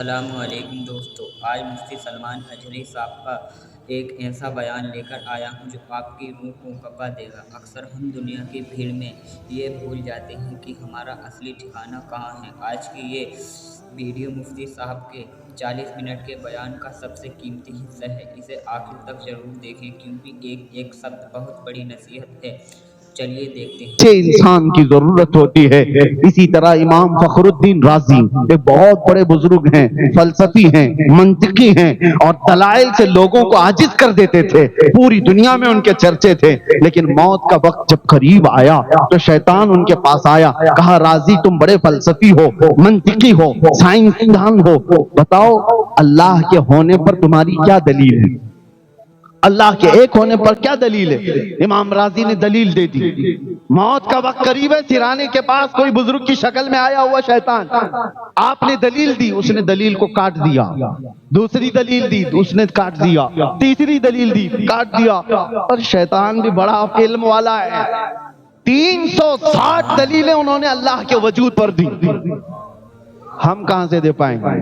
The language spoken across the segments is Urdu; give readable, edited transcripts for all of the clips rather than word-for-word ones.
السلام علیکم دوستو، آج مفتی سلمان اجری صاحب کا ایک ایسا بیان لے کر آیا ہوں جو آپ کی روح کو کپا دے گا۔ اکثر ہم دنیا کی بھیڑ میں یہ بھول جاتے ہیں کہ ہمارا اصلی ٹھکانہ کہاں ہے۔ آج کی یہ ویڈیو مفتی صاحب کے 40 منٹ کے بیان کا سب سے قیمتی حصہ ہے۔ اسے آخر تک ضرور دیکھیں کیونکہ ایک ایک شبد بہت بڑی نصیحت ہے۔ چلیے دیکھتے ہیں۔ اچھے انسان کی ضرورت ہوتی ہے۔ اسی طرح امام فخر الدین رازی ایک بہت بڑے بزرگ ہیں، فلسفی ہیں، منطقی ہیں اور دلائل سے لوگوں کو عاجز کر دیتے تھے۔ پوری دنیا میں ان کے چرچے تھے، لیکن موت کا وقت جب قریب آیا تو شیطان ان کے پاس آیا، کہا رازی تم بڑے فلسفی ہو، منطقی ہو، سائنسدان ہو، بتاؤ اللہ کے ہونے پر تمہاری کیا دلیل ہے؟ اللہ کے ایک ہونے پر کیا دلیل ہے؟ امام رازی نے دلیل دے دی۔ موت کا وقت قریب ہے، سرانے کے پاس کوئی بزرگ کی شکل میں آیا ہوا شیطان، آپ نے دلیل دی، اس نے دلیل کو کاٹ دیا۔ دوسری دلیل دی، اس نے کاٹ دیا۔ تیسری دلیل دی، کاٹ دیا۔ اور شیطان بھی بڑا علم والا ہے، 360 دلیلیں انہوں نے اللہ کے وجود پر دی، ہم کہاں سے دے پائیں گے؟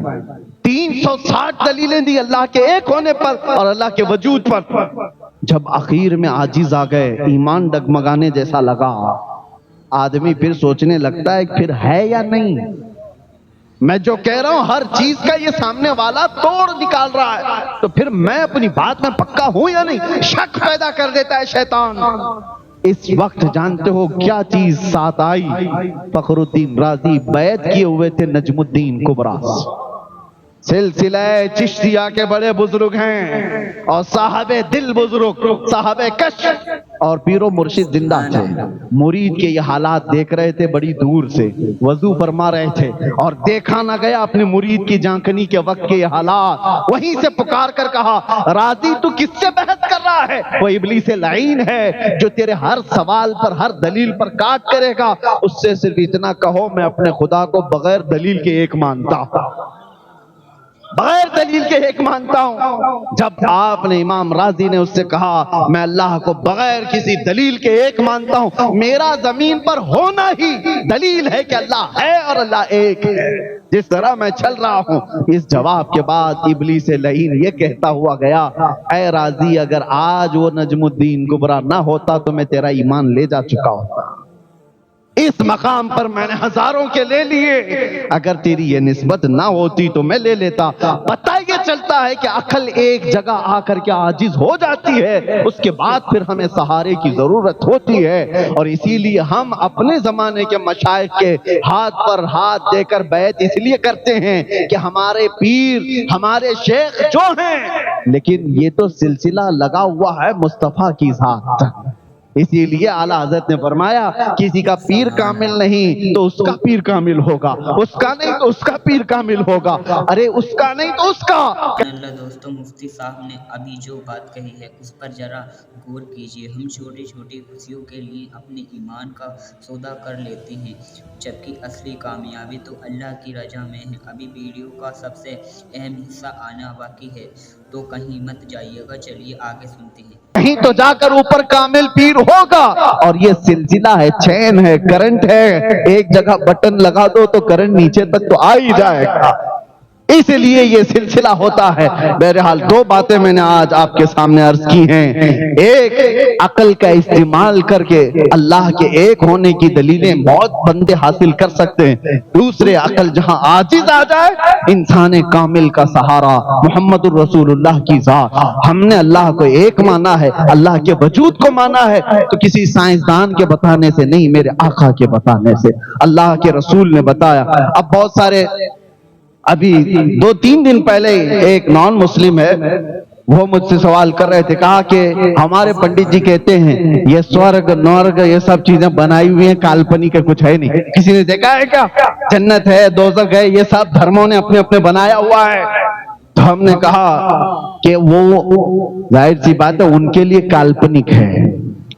360 دلیلیں دی اللہ کے ایک ہونے پر اور اللہ کے وجود پر۔ جب اخیر میں عاجز آ گئے، ایمان ڈگمگانے جیسا لگا، آدمی پھر سوچنے لگتا ہے پھر ہے یا نہیں۔ میں جو کہہ رہا ہوں ہر چیز کا یہ سامنے والا توڑ نکال رہا ہے، تو پھر میں اپنی بات میں پکا ہوں یا نہیں؟ شک پیدا کر دیتا ہے شیطان۔ اس وقت جانتے ہو کیا چیز ساتھ آئی؟ فخر الدین رازی بیعت کیے ہوئے تھے نجم الدین کبریٰ، سلسلہ چشتیہ کے بڑے بزرگ ہیں اور صاحب دل بزرگ، صاحب کشف اور پیر و مرشد زندہ تھے۔ مرید کے یہ حالات دیکھ رہے تھے بڑی دور سے، وضو فرما رہے تھے اور دیکھا نہ گیا اپنے مرید کی جانکنی کے وقت کے یہ حالات۔ وہیں سے پکار کر کہا رازی تو کس سے بحث کر رہا ہے؟ وہ ابلیس لعین ہے جو تیرے ہر سوال پر ہر دلیل پر کاٹ کرے گا۔ اس سے صرف اتنا کہو میں اپنے خدا کو بغیر دلیل کے ایک مانتا ہوں، بغیر دلیل کے ایک مانتا ہوں۔ جب آپ نے امام رازی نے اس سے کہا میں اللہ کو بغیر کسی دلیل کے ایک مانتا ہوں، میرا زمین پر ہونا ہی دلیل ہے کہ اللہ ہے اور اللہ ایک ہے، جس طرح میں چل رہا ہوں۔ اس جواب کے بعد ابلیس لعین یہ کہتا ہوا گیا اے رازی اگر آج وہ نجم الدین کبریٰ نہ ہوتا تو میں تیرا ایمان لے جا چکا ہوتا۔ اس مقام پر میں نے ہزاروں کے لے لیے، اگر تیری یہ نسبت نہ ہوتی تو میں لے لیتا۔ پتہ یہ چلتا ہے کہ عقل ایک جگہ آ کر کے عاجز ہو جاتی ہے، اس کے بعد پھر ہمیں سہارے کی ضرورت ہوتی ہے، اور اسی لیے ہم اپنے زمانے کے مشائخ کے ہاتھ پر ہاتھ دے کر بیعت اس لیے کرتے ہیں کہ ہمارے پیر ہمارے شیخ جو ہیں، لیکن یہ تو سلسلہ لگا ہوا ہے مصطفیٰ کی ذات۔ اسی لیے اعلیٰ حضرت نے فرمایا کسی کا پیر کامل نہیں تو اس کا پیر کامل ہوگا، اس کا نہیں تو اس کا پیر کامل ہوگا، ارے اس کا نہیں تو اس کا۔ اللہ دوستو، مفتی صاحب نے ابھی جو بات کہی ہے اس پر ذرا غور کیجئے۔ ہم چھوٹی چھوٹی خوشیوں کے لیے اپنے ایمان کا سودا کر لیتے ہیں، جبکہ اصلی کامیابی تو اللہ کی رضا میں ہے۔ ابھی ویڈیو کا سب سے اہم حصہ آنا باقی ہے، تو کہیں مت جائیے گا۔ چلیے آگے سنتے ہیں۔ کہیں تو جا کر اوپر کامل پیر ہوگا، اور یہ سلسلہ ہے، چین ہے، کرنٹ ہے، ایک جگہ بٹن لگا دو تو کرنٹ نیچے تک تو آ ہی جائے گا، اس لیے یہ سلسلہ ہوتا ہے۔ بہرحال دو باتیں میں نے آج آپ کے سامنے عرض کی ہیں، ایک عقل کا استعمال کر کے اللہ کے ایک ہونے کی دلیلیں بہت بندے حاصل کر سکتے ہیں، دوسرے عقل جہاں عاجز آ جائے، انسان کامل کا سہارا محمد الرسول اللہ کی ذات۔ ہم نے اللہ کو ایک مانا ہے، اللہ کے وجود کو مانا ہے، تو کسی سائنسدان کے بتانے سے نہیں، میرے آقا کے بتانے سے، اللہ کے رسول نے بتایا۔ اب بہت سارے ابھی 2-3 دن پہلے ایک نان مسلم ہے، وہ مجھ سے سوال کر رہے تھے، کہا کہ ہمارے پنڈت جی کہتے ہیں یہ سورگ نورگ یہ سب چیزیں بنائی ہوئی ہیں، کالپنک ہے، کچھ ہے نہیں، کسی نے دیکھا ہے کیا؟ جنت ہے، دوزخ ہے، یہ سب دھرموں نے اپنے اپنے بنایا ہوا ہے۔ تو ہم نے کہا کہ وہ ظاہر سی بات ہے ان کے لیے کالپنک ہے،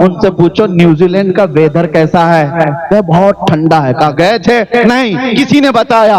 ان سے پوچھو نیوزی لینڈ کا ویدر کیسا ہے؟ وہ بہت ٹھنڈا ہے۔ کہا گئے تھے؟ نہیں، کسی نے بتایا۔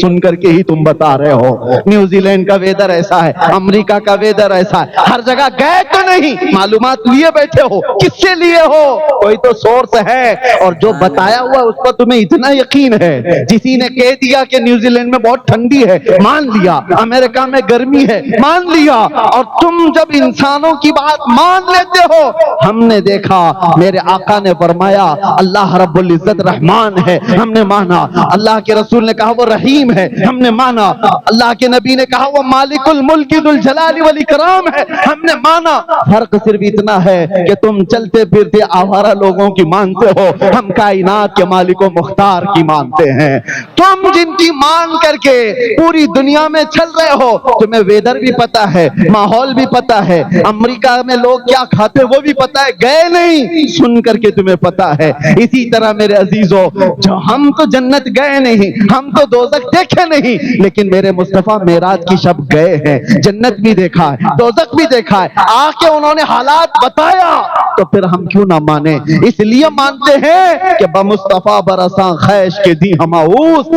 سن کر کے ہی تم بتا رہے ہو۔ نیوزی لینڈ کا ویدر ایسا ہے، امریکہ کا ویدر ایسا ہے، ہر جگہ گئے تو نہیں، معلومات لیے بیٹھے ہو، کس سے لیے ہو؟ کوئی تو سورس ہے، اور جو بتایا ہوا اس پر تمہیں اتنا یقین ہے۔ جسی نے کہہ دیا کہ نیوزی لینڈ میں بہت ٹھنڈی ہے، مان لیا، امریکہ میں گرمی ہے، مان لیا، اور تم جب انسانوں کی بات مان لیتے ہو۔ ہم نے دیکھا، میرے آقا نے فرمایا اللہ رب العزت رحمان ہے، ہم نے مانا۔ اللہ کے رسول نے کہا وہ رحیم ہے، ہم نے مانا۔ اللہ کے نبی نے کہا وہ مالک الملک ذو الجلال والاکرام ہے، ہم نے مانا۔ فرق صرف اتنا ہے کہ تم چلتے پھرتے آوارہ لوگوں کی مانتے ہو، ہم کائنات کے مالک و مختار کی مانتے ہیں۔ تم جن کی مان کر کے پوری دنیا میں چل رہے ہو، تمہیں ویدر بھی پتا ہے، ماحول بھی پتا ہے، امریکہ میں لوگ کیا کھاتے وہ بھی پتا ہے، گئے نہیں، سن کر کے تمہیں پتا ہے۔ اسی طرح میرے عزیزو، جو ہم تو جنت گئے نہیں، ہم تو دوزخ دیکھے نہیں، لیکن میرے مصطفیٰ معراج کی شب گئے ہیں، جنت بھی دیکھا ہے، دوزخ بھی دیکھا ہے، آ کے انہوں نے حالات بتایا، تو پھر ہم کیوں نہ مانیں؟ اس لیے مانتے ہیں کہ بمصطفیٰ برساں خیش کے دی ہماؤس۔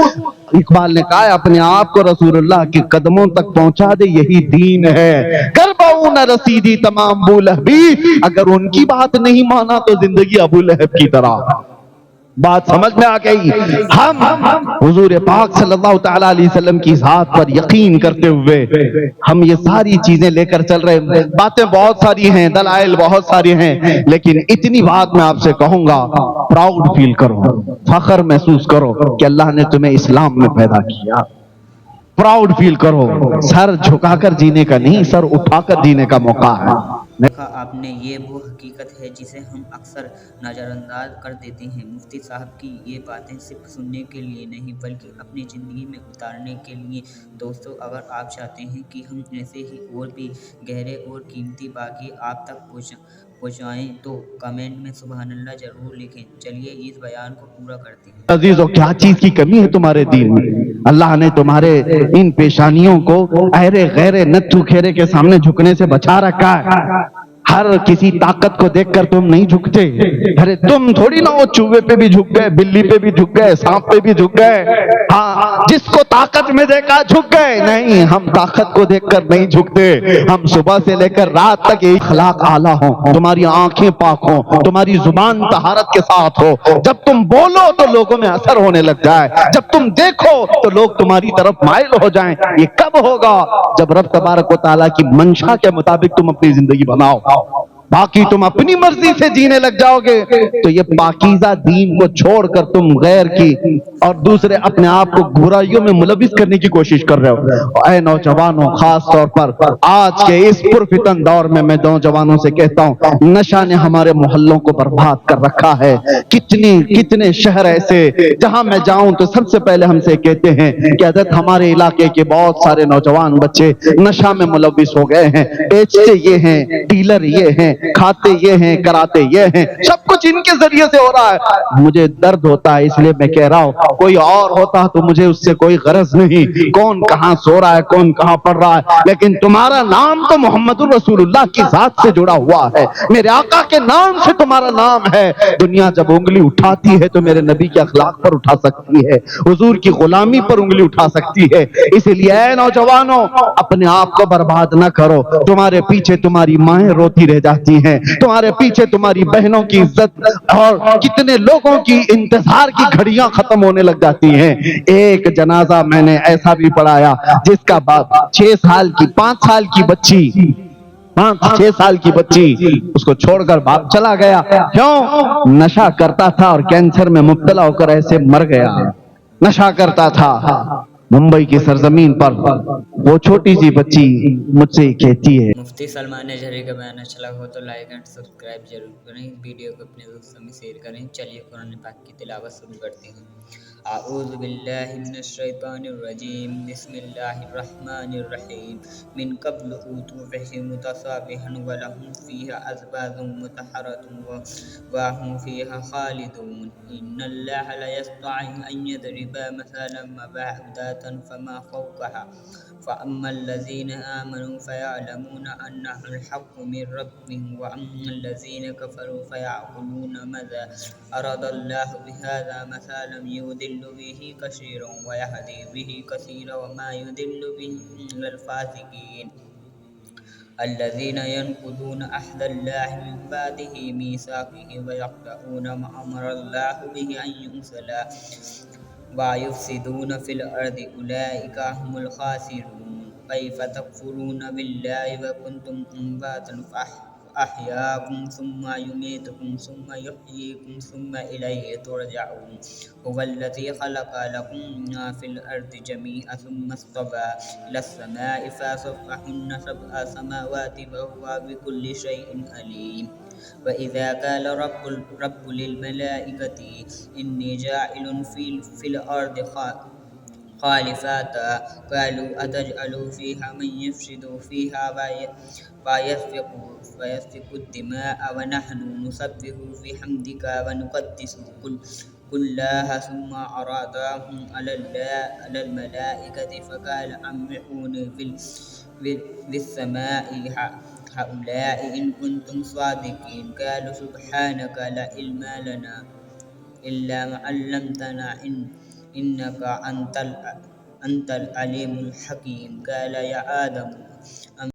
اقبال نے کہا اپنے آپ کو رسول اللہ کے قدموں تک پہنچا دے، یہی دین ہے۔ کربوں نہ رسیدی تمام ابو لہبی، اگر ان کی بات نہیں مانا تو زندگی ابو لہب کی طرح۔ بات سمجھ میں آ گئی؟ ہم حضور پاک صلی اللہ تعالیٰ علیہ وسلم کی ذات پر یقین کرتے ہوئے ہم یہ ساری چیزیں لے کر چل رہے ہیں۔ باتیں بہت ساری ہیں، دلائل بہت ساری ہیں، لیکن اتنی بات میں آپ سے کہوں گا، پراؤڈ فیل کرو، فخر محسوس کرو کہ اللہ نے تمہیں اسلام میں پیدا کیا۔ پراؤڈ فیل کرو، سر جھکا کر جینے کا نہیں، سر اٹھا کر جینے کا موقع ہے۔ دیکھا آپ نے، یہ وہ حقیقت ہے جسے ہم اکثر نظر انداز کر دیتے ہیں۔ مفتی صاحب کی یہ باتیں صرف سننے کے لیے نہیں بلکہ اپنی زندگی میں اتارنے کے لیے۔ دوستو، اگر آپ چاہتے ہیں کہ ہم ایسے ہی اور بھی گہرے اور قیمتی باقی آپ تک پہنچائیں تو کمنٹ میں سبحان اللہ ضرور لکھیں۔ چلیے اس بیان کو پورا کرتے ہیں۔ عزیزو، کیا چیز کی کمی ہے تمہارے دین میں؟ اللہ نے تمہارے ان پیشانیوں کو ایرے غیرے نتھو کھیرے کے سامنے جھکنے سے بچا رکھا ہے۔ ہر کسی طاقت کو دیکھ کر تم نہیں جھکتے۔ ارے تم تھوڑی نہ وہ چوہے پہ بھی جھک گئے، بلی پہ بھی جھک گئے، سانپ پہ بھی جھک گئے، ہاں جس کو طاقت میں دیکھا جھک گئے۔ نہیں، ہم طاقت کو دیکھ کر نہیں جھکتے، ہم صبح سے لے کر رات تک ایک اخلاق اعلیٰ ہوں، تمہاری آنکھیں پاک ہوں، تمہاری زبان طہارت کے ساتھ ہو، جب تم بولو تو لوگوں میں اثر ہونے لگ جائے، جب تم دیکھو تو لوگ تمہاری طرف مائل ہو جائیں۔ یہ کب ہوگا؟ جب رب تبارک و تعالیٰ کی منشا کے مطابق تم اپنی زندگی بناؤ۔ باقی تم اپنی مرضی سے جینے لگ جاؤ گے تو یہ پاکیزہ دین کو چھوڑ کر تم غیر کی اور دوسرے اپنے آپ کو برائیوں میں ملوث کرنے کی کوشش کر رہے ہو۔ اے نوجوانوں، خاص طور پر آج کے اس پرفتن دور میں میں نوجوانوں سے کہتا ہوں، نشہ نے ہمارے محلوں کو برباد کر رکھا ہے۔ کتنے شہر ایسے جہاں میں جاؤں تو سب سے پہلے ہم سے کہتے ہیں کہ حضرت ہمارے علاقے کے بہت سارے نوجوان بچے نشہ میں ملوث ہو گئے ہیں، بیچتے یہ ہیں، ڈیلر یہ ہیں، کھاتے یہ ہیں، کراتے یہ ہیں، سب کچھ ان کے ذریعے سے ہو رہا ہے۔ مجھے درد ہوتا ہے، اس لیے میں کہہ رہا ہوں، کوئی اور ہوتا تو مجھے اس سے کوئی غرض نہیں، کون کہاں سو رہا ہے، کون کہاں پڑھ رہا ہے، لیکن تمہارا نام تو محمد الرسول اللہ کی ذات سے جڑا ہوا ہے، میرے آقا کے نام سے تمہارا نام ہے۔ دنیا جب انگلی اٹھاتی ہے تو میرے نبی کے اخلاق پر اٹھا سکتی ہے، حضور کی غلامی پر انگلی اٹھا سکتی ہے۔ اس لیے اے نوجوانوں، اپنے آپ کو برباد نہ کرو۔ تمہارے پیچھے تمہاری مائیں روتی رہ جاتی ہیں، تمہارے پیچھے تمہاری بہنوں کی عزت اور کتنے لوگوں کی انتظار کی گھڑیاں ختم ہونے لگ جاتی ہیں۔ ایک جنازہ میں نے ایسا بھی پڑھایا جس کا باپ 6 سال کی 5 سال کی بچی 6 سال کی بچی اس کو چھوڑ کر باپ چلا گیا، کیوں؟ نشہ کرتا تھا اور کینسر میں مبتلا ہو کر ایسے مر گیا۔ نشہ کرتا تھا۔ ممبئی کی سرزمین پر وہ چھوٹی سی بچی مجھ سے کہتی ہے، مفتی سلمان اجہری کا بیان اچھا لگا ہو تو لائک اینڈ سبسکرائب ضرور کریں، ویڈیو کو اپنے دوستوں میں شیئر کریں۔ چلیے قرآن پاک کی تلاوت شروع کرتے ہیں۔ أعوذ بالله من الشيطان الرجيم بسم الله الرحمن الرحيم من قبل أوتوا متصابها ولهم فيها أزواج مطهرة وهم فيها خالدون إن الله لا يستطيع أن يضرب مثلا ما بعوضة فما فوقها فأما الذين آمنوا فيعلمون أنه الحق من ربهم وأما الذين كفروا فيعقلون ماذا أراد الله بهذا مثلا يضل به كثيرا ويهدي به كثيرا وما يضل به إلا الفاسقين الذين ينقضون عهد الله من بعده ميثاقه ويقطعون ما أمر الله به أن يوصل ويفسدون في الأرض أولئك هم الخاسرون كيف تكفرون بالله وكنتم أمواتا فأحياكم ثم يميتكم ثم يحييكم ثم إليه ترجعون هو الذي خلق لكم ما في الأرض جميعا ثم استوى إلى السماء فسواهن سبع سماوات وهو بكل شيء عليم وإذا قال رب للملائكة إني جاعل في الأرض خالفات قالوا أتجعل فيها من يفسد فيها ويسفك الدماء ونحن نسبح بحمدك ونقدس كلها ثم عرضهم على الملائكة فقال أنبئوني بالسماء هؤلاء إن كنتم صادقين قالوا سبحانك لا علم لنا إلا ما علمتنا إنك أنت العليم الحكيم قال يا آدم